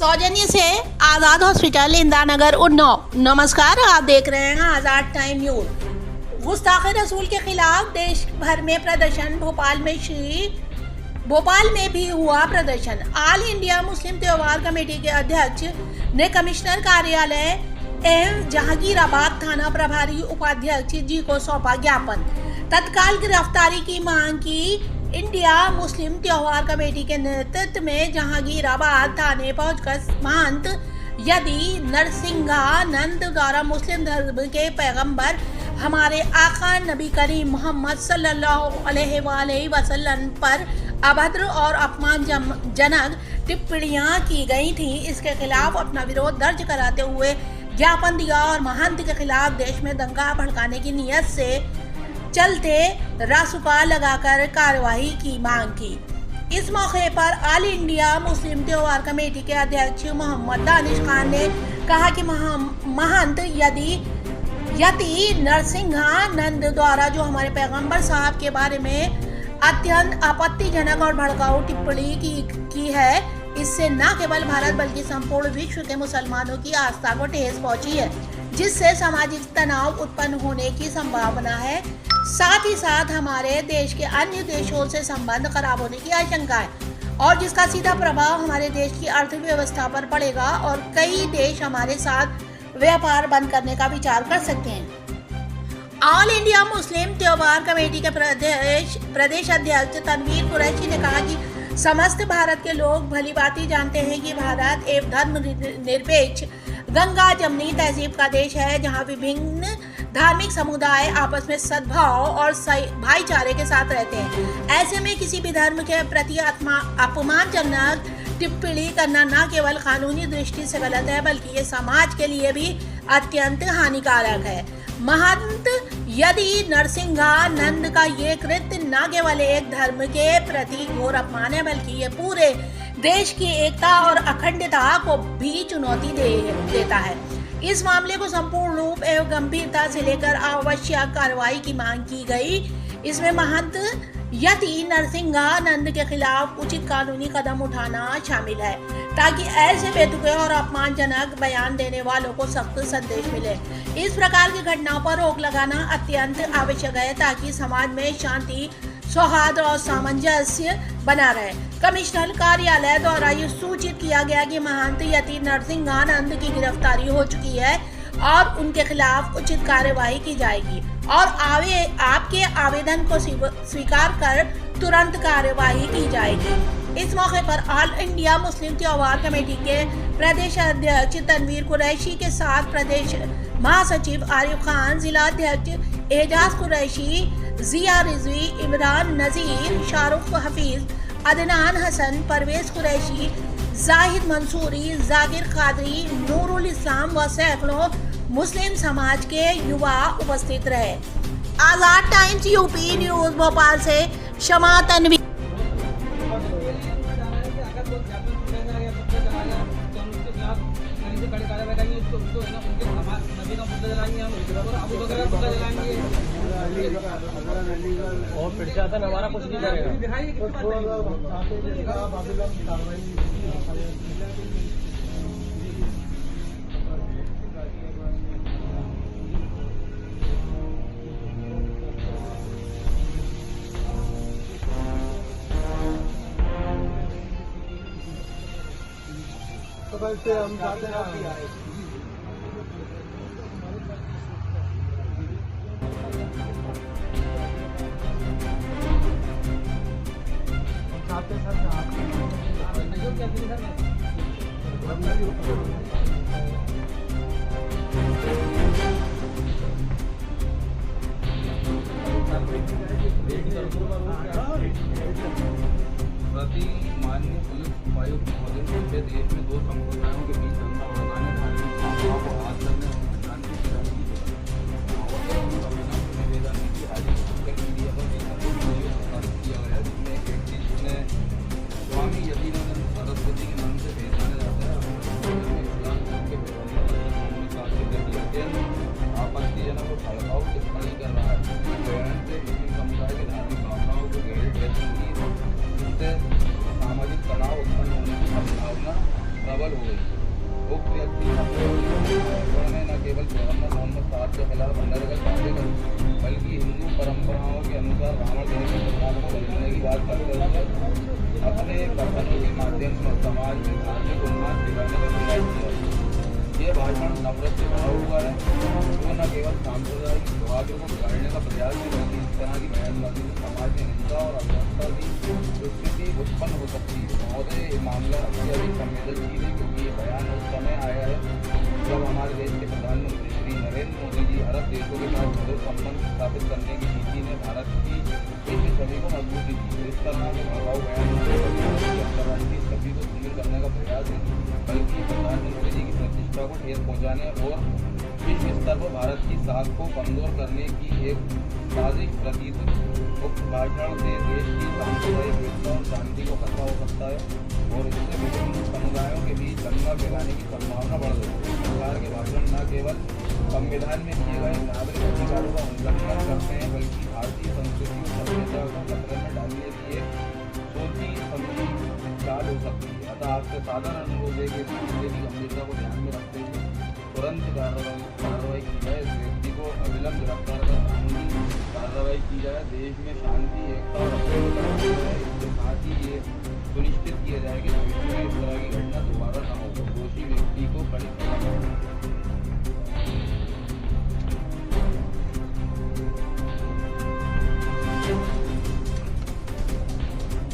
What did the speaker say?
सौजन्य से आज़ाद हॉस्पिटल इंदिरा नगर उन्नाव। नमस्कार, आप देख रहे हैं आज़ाद टाइम न्यूज। गुस्ताख रसूल के खिलाफ देश भर में प्रदर्शन। भोपाल में भी हुआ प्रदर्शन। ऑल इंडिया मुस्लिम त्योहार कमेटी के अध्यक्ष ने कमिश्नर कार्यालय एवं जहांगीराबाद थाना प्रभारी उपाध्यक्ष जी को सौंपा ज्ञापन। तत्काल गिरफ्तारी की मांग की। इंडिया मुस्लिम त्योहार कमेटी के नेतृत्व में जहांगीराबाद थाने पहुंचकर महंत यदि नरसिंहानंद द्वारा मुस्लिम धर्म के पैगंबर हमारे आका नबी करीम मोहम्मद सल्लल्लाहु अलैहि वसल्लम पर अभद्र और अपमानजनक टिप्पणियां की गई थी, इसके खिलाफ अपना विरोध दर्ज कराते हुए ज्ञापन दिया और महंत के खिलाफ देश में दंगा भड़काने की नीयत से चलते रासुका लगाकर कार्रवाई की मांग की। इस मौके पर ऑल इंडिया मुस्लिम त्योहार कमेटी के अध्यक्ष मोहम्मद दानिश खान ने कहा कि महंत यति नरसिंहानंद द्वारा जो हमारे पैगंबर साहब के बारे में अत्यंत आपत्तिजनक और भड़काऊ टिप्पणी की है, इससे न केवल भारत बल्कि संपूर्ण विश्व के मुसलमानों की आस्था को ठेस पहुंची है, जिससे सामाजिक तनाव उत्पन्न होने की संभावना है। साथ ही साथ हमारे देश के अन्य देशों से संबंध खराब होने की आशंका है और जिसका सीधा प्रभाव हमारे देश की अर्थव्यवस्था पर पड़ेगा और कई देश हमारे साथ व्यापार बंद करने का विचार कर सकते हैं। ऑल इंडिया मुस्लिम त्योहार कमेटी के प्रदेश अध्यक्ष तनवीर कुरैशी ने कहा कि समस्त भारत के लोग भली भांति जानते हैं कि भारत एक धर्म निरपेक्ष गंगा जमनी तहजीब का देश है, जहां विभिन्न धार्मिक समुदाय आपस में सद्भाव और भाईचारे के साथ रहते हैं। ऐसे में किसी भी धर्म के प्रति अपमानजनक टिप्पणी करना न केवल कानूनी दृष्टि से गलत है, बल्कि ये समाज के लिए भी अत्यंत हानिकारक है। महंत यदि नरसिंहानंद का ये कृत्य न केवल एक धर्म के प्रति घोर अपमान है, बल्कि ये पूरे देश की एकता और अखंडता को भी चुनौती देता है। इस मामले को संपूर्ण रूप एवं गंभीरता से लेकर आवश्यक कार्रवाई की मांग की गई। इसमें महंत यति नरसिंहानंद के खिलाफ उचित कानूनी कदम उठाना शामिल है, ताकि ऐसे बेतुके और अपमानजनक बयान देने वालों को सख्त संदेश मिले। इस प्रकार की घटनाओं पर रोक लगाना अत्यंत आवश्यक है, ताकि समाज में शांति, सौहार्द और सामंजस्य बना रहे। कमिश्नर कार्यालय द्वारा ये सूचित किया गया कि महंत यति नरसिंहानंद की गिरफ्तारी हो चुकी है और उनके खिलाफ उचित कार्यवाही की जाएगी और आपके आवेदन को स्वीकार कर तुरंत कार्यवाही की जाएगी। इस मौके पर ऑल इंडिया मुस्लिम त्योहार कमेटी के प्रदेश अध्यक्ष तनवीर कुरैशी के साथ प्रदेश महासचिव आरिफ खान, जिला अध्यक्ष एजाज कुरैशी, जिया रिजवी, इमरान नजीर, शाहरुख हफीज, अदनान हसन, परवेज कुरैशी, जाहिद मंसूरी, जाकिर कादरी, नूरुल इस्लाम व सैकड़ों मुस्लिम समाज के युवा उपस्थित रहे। आज़ाद टाइम्स यूपी न्यूज भोपाल से शमा तनवीर। और फिर शासन हमारा कुछ नहीं करेगा। तो वैसे हम जाते हैं प्रति माननीय पुलिस उपायुक्त महोदय पूरे देश में दो संप्रदायों के बीच दंगा भड़काने, धार्मिक भावनाओं को हाथ करने और शांति गिराने की निवेदन है कि आज सोशल मीडिया पर वीडियो प्रकाशित किया गया है, जिसमें एक व्यक्ति जिसने स्वामी यतीनानंद सरस्वती के नाम से पहचाना जाता है, समाज के खिलाफ अंतर्गत बातें करी, बल्कि हिंदू परंपराओं के अनुसार रावण जैसे प्रताप को बदलने की बात करते हुए अपने कथनों के माध्यम से समाज में धार्मिक उन्माद दिलाने का प्रयास किया। ये भाषण नफरत से भरा हुआ है, जो न केवल सांप्रदायिक सौहार्द को बिगाड़ने का प्रयास है, बल्कि इस तरह की बयानबाजी से समाज में हिंसा और अव्यवस्था की स्थिति उत्पन्न हो सकती है। महोदय, ये मामला अत्यधिक संवेदनशील है, क्योंकि ये बयान उस समय आया है जब हमारे देश के प्रधानमंत्री श्री नरेंद्र मोदी जी अरब देशों के साथ मधुर संबंध स्थापित करने की नीति ने भारत की विश्व छवि को मजबूती दी। इस तरह के भड़काऊ बयान अंतर्राष्ट्रीय छवि को धूमिल करने का प्रयास है, बल्कि प्रधानमंत्री जी की प्रतिष्ठा को ठेस पहुँचाने और विश्व स्तर पर भारत की साख को कमजोर करने की एक साजिश प्रतीत होती। उक्त भाषण से देश की सांप्रदायिक एकता और शांति को खतरा हो सकता है और इससे विभिन्न समुदायों के बीच दंगा फैलाने की संभावना बढ़ सकती है। सरकार के भाषण न केवल संविधान में दिए गए नागरिक अधिकारों का उल्लंघन करते हैं, बल्कि भारतीय संस्कृति और सभ्यता को खतरे में डालने की एक सोची समझी चाल हो सकती है। अतः आपसे साधारण अनुरोध है कि मामले की गंभीरता को ध्यान में रखते हुए तुरंत कार्रवाई की जाए, इस व्यक्ति को अविलंब गिरफ्तार कर कानूनी कार्रवाई की जाए। देश में शांति, एकता और इसके साथ ही ये सुनिश्चित किया जाए कि भविष्य में इस तरह की घटना दोबारा न हो, दोषी व्यक्ति को कड़ी सजा मिले।